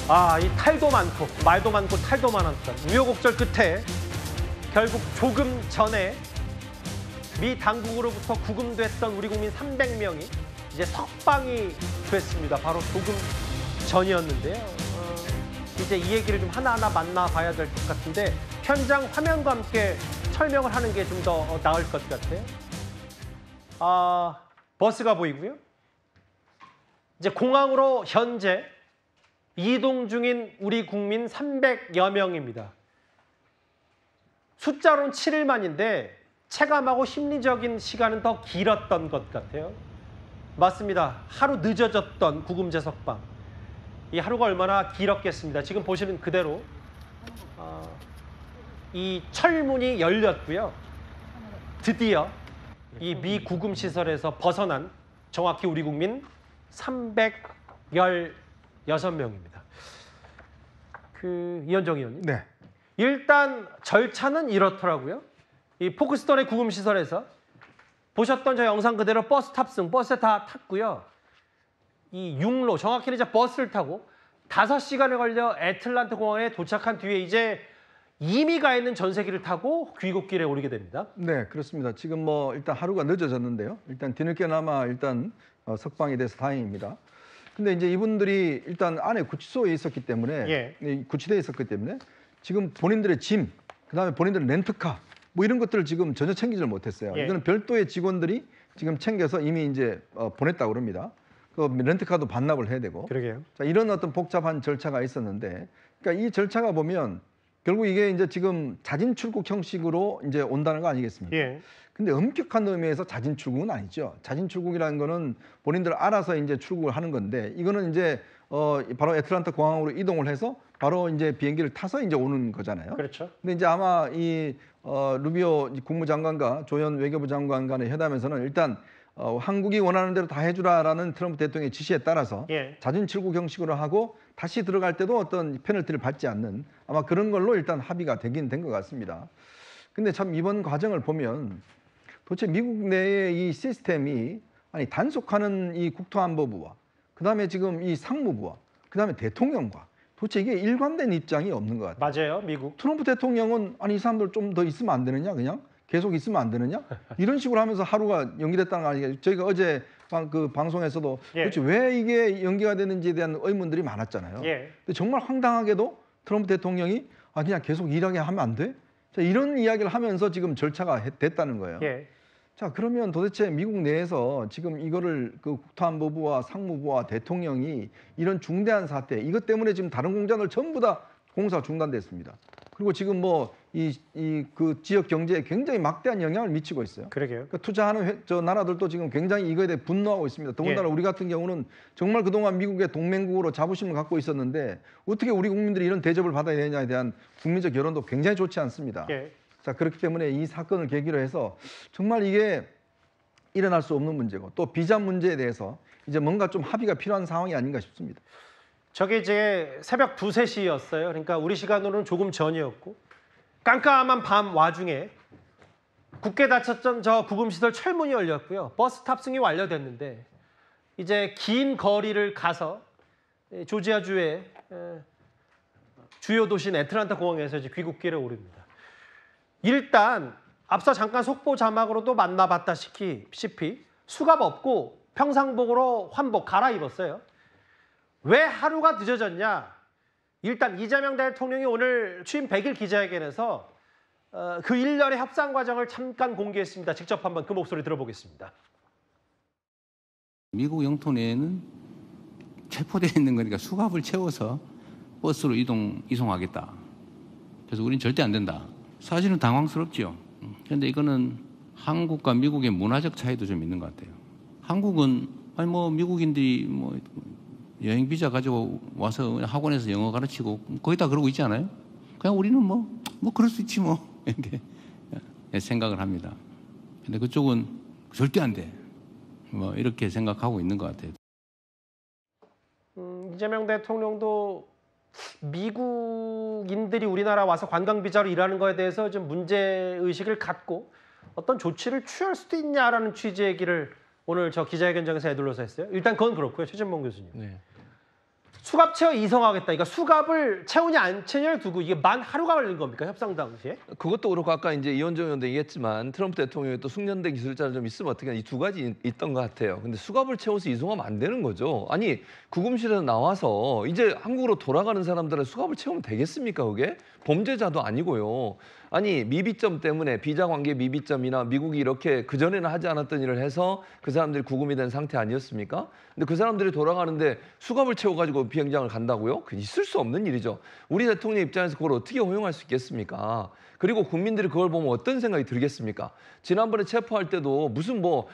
이 탈도 많고 말도 많고 탈도 많았던 우여곡절 끝에 결국 조금 전에 미 당국으로부터 구금됐던 우리 국민 300명이 이제 석방이 됐습니다. 바로 조금 전이었는데요. 이제 이 얘기를 좀 하나하나 만나봐야 될 것 같은데 현장 화면과 함께 설명을 하는 게 좀 더 나을 것 같아요. 버스가 보이고요. 이제 공항으로 현재 이동 중인 우리 국민 300여 명입니다. 숫자로는 7일 만인데 체감하고 심리적인 시간은 더 길었던 것 같아요. 맞습니다. 하루 늦어졌던 구금제 석방. 이 하루가 얼마나 길었겠습니다. 지금 보시는 그대로 이 철문이 열렸고요. 드디어 이 미 구금 시설에서 벗어난 정확히 우리 국민 316명입니다. 이현정 의원님. 네. 일단 절차는 이렇더라고요. 이 포크스톤의 구금 시설에서 보셨던 저 영상 그대로 버스 탑승, 버스에 다 탔고요. 이 육로, 정확히는 이제 버스를 타고 5시간에 걸려 애틀란타 공항에 도착한 뒤에 이제 이미 가 있는 전세기를 타고 귀국길에 오르게 됩니다. 네, 그렇습니다. 지금 뭐 일단 하루가 늦어졌는데요. 일단 뒤늦게나마 일단 석방이 돼서 다행입니다. 근데 이제 이분들이 일단 안에 구치소에 있었기 때문에 구치대에 있었기 때문에 지금 본인들의 짐, 그다음에 본인들의 렌트카 뭐 이런 것들을 지금 전혀 챙기질 못했어요. 이거는 별도의 직원들이 지금 챙겨서 이미 이제 보냈다고 그럽니다. 그 렌트카도 반납을 해야 되고. 그러게요. 자, 이런 어떤 복잡한 절차가 있었는데, 그러니까 이 절차가 보면 결국 이게 이제 지금 자진 출국 형식으로 이제 온다는 거 아니겠습니까? 근데 엄격한 의미에서 자진 출국은 아니죠. 자진 출국이라는 거는 본인들 알아서 이제 출국을 하는 건데, 이거는 이제 바로 애틀란타 공항으로 이동을 해서 바로 이제 비행기를 타서 이제 오는 거잖아요. 그렇죠. 근데 이제 아마 이 루비오 국무장관과 조현 외교부 장관 간의 회담에서는 일단 한국이 원하는 대로 다 해주라라는 트럼프 대통령의 지시에 따라서 자진 출국 형식으로 하고 다시 들어갈 때도 어떤 페널티를 받지 않는 아마 그런 걸로 일단 합의가 되긴 된 것 같습니다. 근데 참 이번 과정을 보면 도대체 미국 내의 이 시스템이 단속하는 이 국토안보부와 그다음에 지금 이 상무부와 그다음에 대통령과 도대체 이게 일관된 입장이 없는 것 같아요. 맞아요, 미국. 트럼프 대통령은 이 사람들 좀 더 있으면 안 되느냐, 그냥 계속 있으면 안 되느냐 이런 식으로 하면서 하루가 연기됐다는 거 아니겠어요? 저희가 어제 그 방송에서도 도대체 왜 이게 연기가 되는지에 대한 의문들이 많았잖아요. 근데 정말 황당하게도 트럼프 대통령이 그냥 계속 일하게 하면 안 돼? 자, 이런 이야기를 하면서 지금 절차가 됐다는 거예요. 자, 그러면 도대체 미국 내에서 지금 이거를 그 국토안보부와 상무부와 대통령이 이런 중대한 사태, 이것 때문에 지금 다른 공장들 전부 다 공사 중단됐습니다. 그리고 지금 뭐 그 지역 경제에 굉장히 막대한 영향을 미치고 있어요. 그러게요. 그러니까 투자하는 나라들도 지금 굉장히 이거에 대해 분노하고 있습니다. 더군다나 우리 같은 경우는 정말 그동안 미국의 동맹국으로 자부심을 갖고 있었는데 어떻게 우리 국민들이 이런 대접을 받아야 되냐에 대한 국민적 여론도 굉장히 좋지 않습니다. 자, 그렇기 때문에 이 사건을 계기로 해서 정말 이게 일어날 수 없는 문제고 또 비자 문제에 대해서 이제 뭔가 좀 합의가 필요한 상황이 아닌가 싶습니다. 저게 이제 새벽 2, 3시였어요. 그러니까 우리 시간으로는 조금 전이었고 깜깜한 밤 와중에 굳게 닫혔던 저 구금시설 철문이 열렸고요. 버스 탑승이 완료됐는데 이제 긴 거리를 가서 조지아주의 주요 도시인 애틀란타 공항에서 이제 귀국길에 오릅니다. 일단 앞서 잠깐 속보 자막으로도 만나봤다시피 수갑 없고 평상복으로 환복 갈아입었어요. 왜 하루가 늦어졌냐? 일단 이재명 대통령이 오늘 취임 100일 기자회견에서 그 일련의 협상 과정을 잠깐 공개했습니다. 직접 한번 그 목소리 들어보겠습니다. 미국 영토 내에는 체포되어 있는 거니까 수갑을 채워서 버스로 이송하겠다. 그래서 우린 절대 안 된다. 사실은 당황스럽죠. 그런데 이거는 한국과 미국의 문화적 차이도 좀 있는 것 같아요. 한국은 미국인들이 여행 비자 가지고 와서 학원에서 영어 가르치고 거의 다 그러고 있지 않아요? 그냥 우리는 그럴 수 있지 이렇게 생각을 합니다. 근데 그쪽은 절대 안 돼. 이렇게 생각하고 있는 것 같아요. 이재명 대통령도 미국인들이 우리나라 와서 관광 비자로 일하는 거에 대해서 좀 문제 의식을 갖고 어떤 조치를 취할 수도 있냐라는 취지의 얘기를 오늘 저 기자회견장에서 애둘러서 했어요. 일단 그건 그렇고요. 최진봉 교수님. 수갑 채워 이송하겠다. 그러니까 수갑을 채우냐 안 채우냐를 두고 이게 만 하루가 걸린 겁니까? 협상 당시에? 그것도 그렇고 아까 이제 이원정 의원도 얘기했지만 트럼프 대통령이 또 숙련된 기술자를 좀 있으면 어떻게 이 두 가지 있던 것 같아요. 근데 수갑을 채워서 이송하면 안 되는 거죠. 아니 구금실에서 나와서 이제 한국으로 돌아가는 사람들은 수갑을 채우면 되겠습니까? 그게 범죄자도 아니고요. 아니 미비점 때문에 비자 관계 미비점이나 미국이 이렇게 그전에는 하지 않았던 일을 해서 그 사람들이 구금이 된 상태 아니었습니까? 근데 그 사람들이 돌아가는데 수갑을 채워가지고 비행장을 간다고요? 그 있을 수 없는 일이죠. 우리 대통령 입장에서 그걸 어떻게 허용할 수 있겠습니까? 그리고 국민들이 그걸 보면 어떤 생각이 들겠습니까? 지난번에 체포할 때도 무슨 뭐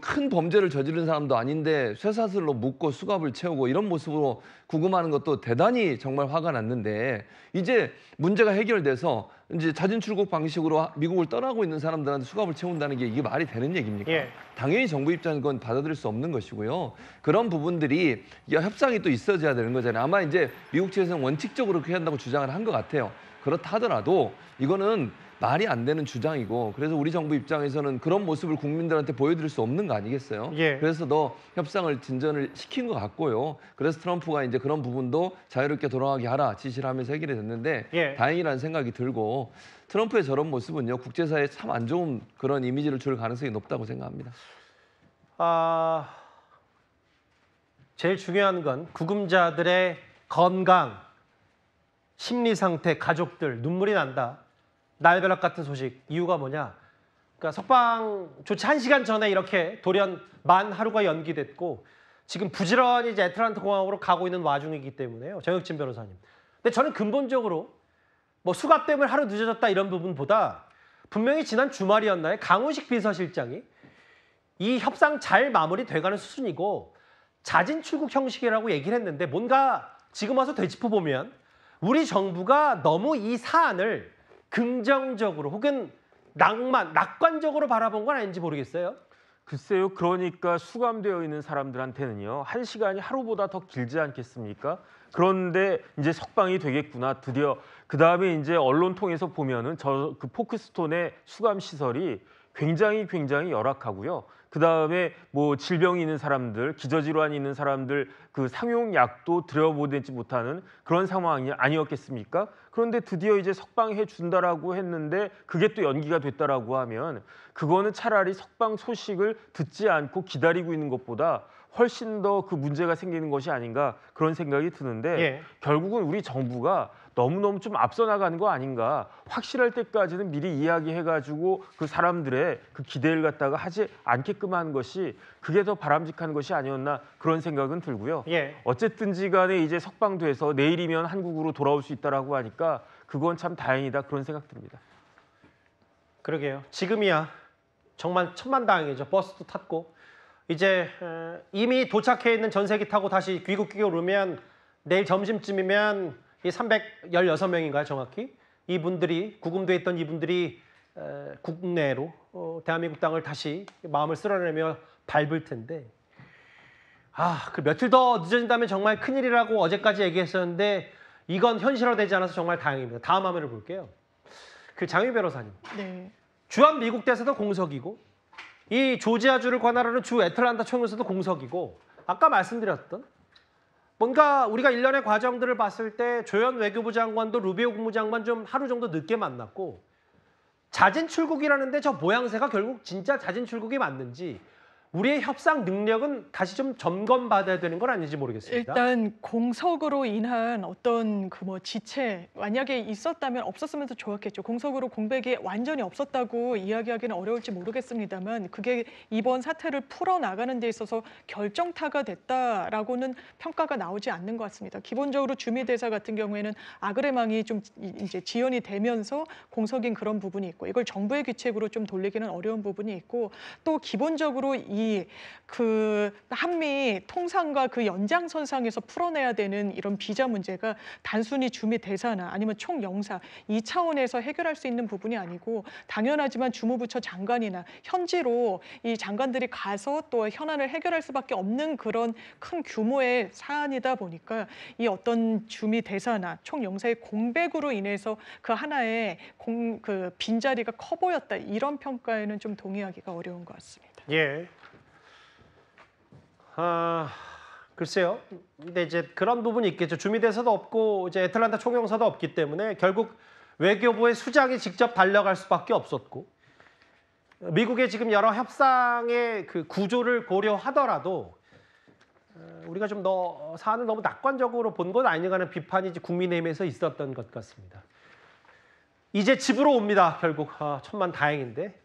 큰 범죄를 저지른 사람도 아닌데 쇠사슬로 묶고 수갑을 채우고 이런 모습으로 구금하는 것도 대단히 정말 화가 났는데 이제 문제가 해결돼서 이제 자진 출국 방식으로 미국을 떠나고 있는 사람들한테 수갑을 채운다는 게 이게 말이 되는 얘기입니까? 예. 당연히 정부 입장은 그건 받아들일 수 없는 것이고요. 그런 부분들이 협상이 또 있어져야 되는 거잖아요. 아마 이제 미국 측에서는 원칙적으로 그렇게 한다고 주장을 한 것 같아요. 그렇다 하더라도 이거는 말이 안 되는 주장이고 그래서 우리 정부 입장에서는 그런 모습을 국민들한테 보여드릴 수 없는 거 아니겠어요? 예. 그래서 더 협상을 진전을 시킨 것 같고요. 그래서 트럼프가 이제 그런 부분도 자유롭게 돌아가게 하라 지시를 하면서 해결이 됐는데 예. 다행이라는 생각이 들고 트럼프의 저런 모습은요 국제사회에 참 안 좋은 그런 이미지를 줄 가능성이 높다고 생각합니다. 제일 중요한 건 구금자들의 건강, 심리 상태, 가족들 눈물이 난다. 날벼락 같은 소식. 이유가 뭐냐? 그러니까 석방 조치 1시간 전에 이렇게 돌연 만 하루가 연기됐고 지금 부지런히 이제 애틀랜타 공항으로 가고 있는 와중이기 때문에요. 정혁진 변호사님. 근데 저는 근본적으로 뭐 수갑 때문에 하루 늦어졌다 이런 부분보다 분명히 지난 주말이었나요? 강훈식 비서실장이 이 협상 잘 마무리돼가는 수순이고 자진 출국 형식이라고 얘기를 했는데 뭔가 지금 와서 되짚어보면 우리 정부가 너무 이 사안을 긍정적으로 혹은 낙관적으로 바라본 건 아닌지 모르겠어요. 글쎄요. 그러니까 수감되어 있는 사람들한테는요. 1시간이 하루보다 더 길지 않겠습니까? 그런데 이제 석방이 되겠구나. 드디어 그다음에 이제 언론 통해서 보면은 그 포크스톤의 수감 시설이 굉장히 열악하고요. 그다음에 뭐 질병이 있는 사람들, 기저질환이 있는 사람들 그 상용약도 들여보내지 못하는 그런 상황이 아니었겠습니까? 그런데 드디어 이제 석방해 준다라고 했는데 그게 또 연기가 됐다라고 하면 그거는 차라리 석방 소식을 듣지 않고 기다리고 있는 것보다 훨씬 더 그 문제가 생기는 것이 아닌가 그런 생각이 드는데 예. 결국은 우리 정부가 너무너무 좀 앞서 나가는 거 아닌가. 확실할 때까지는 미리 이야기해가지고 그 사람들의 그 기대를 갖다가 하지 않게끔 하는 것이 그게 더 바람직한 것이 아니었나 그런 생각은 들고요. 예. 어쨌든지 간에 이제 석방돼서 내일이면 한국으로 돌아올 수 있다라고 하니까 그건 참 다행이다 그런 생각 듭니다. 그러게요. 지금이야 정말 천만다행이죠. 버스도 탔고 이제 이미 도착해 있는 전세기 타고 다시 귀국기에 오르면 내일 점심쯤이면 이 316명인가요 정확히? 이분들이 구금돼 있던 이분들이 국내로 대한민국 땅을 다시 마음을 쓸어내며 밟을 텐데 그 며칠 더 늦어진다면 정말 큰일이라고 어제까지 얘기했었는데 이건 현실화되지 않아서 정말 다행입니다. 다음 화면을 볼게요. 그 장유 변호사님. 네. 주한 미국 대사도 공석이고 이 조지아주를 관할하는 주 애틀랜타 총영사도 공석이고 아까 말씀드렸던 뭔가 우리가 일련의 과정들을 봤을 때 조현 외교부 장관도 루비오 국무장관 좀 하루 정도 늦게 만났고 자진 출국이라는데 저 모양새가 결국 진짜 자진 출국이 맞는지 우리의 협상 능력은 다시 좀 점검받아야 되는 건 아닌지 모르겠습니다. 일단 공석으로 인한 어떤 그 뭐 지체 만약에 있었다면 없었으면 더 좋았겠죠. 공석으로 공백이 완전히 없었다고 이야기하기는 어려울지 모르겠습니다만 그게 이번 사태를 풀어나가는 데 있어서 결정타가 됐다라고는 평가가 나오지 않는 것 같습니다. 기본적으로 주미대사 같은 경우에는 아그레망이 좀 이제 지연이 되면서 공석인 그런 부분이 있고 이걸 정부의 귀책으로 좀 돌리기는 어려운 부분이 있고 또 기본적으로 그 한미 통상과 그 연장선상에서 풀어내야 되는 이런 비자 문제가 단순히 주미 대사나 아니면 총영사 이 차원에서 해결할 수 있는 부분이 아니고 당연하지만 주무부처 장관이나 현지로 이 장관들이 가서 또 현안을 해결할 수밖에 없는 그런 큰 규모의 사안이다 보니까 이 어떤 주미 대사나 총영사의 공백으로 인해서 그 하나의 그 빈자리가 커 보였다 이런 평가에는 좀 동의하기가 어려운 것 같습니다. 예. 글쎄요. 근데 이제 그런 부분이 있겠죠. 주미대사도 없고 이제 애틀란타 총영사도 없기 때문에 결국 외교부의 수장이 직접 달려갈 수밖에 없었고 미국의 지금 여러 협상의 그 구조를 고려하더라도 우리가 좀 사안을 너무 낙관적으로 본 건 아닌가 하는 비판이 이제 국민의힘에서 있었던 것 같습니다. 이제 집으로 옵니다. 결국 천만 다행인데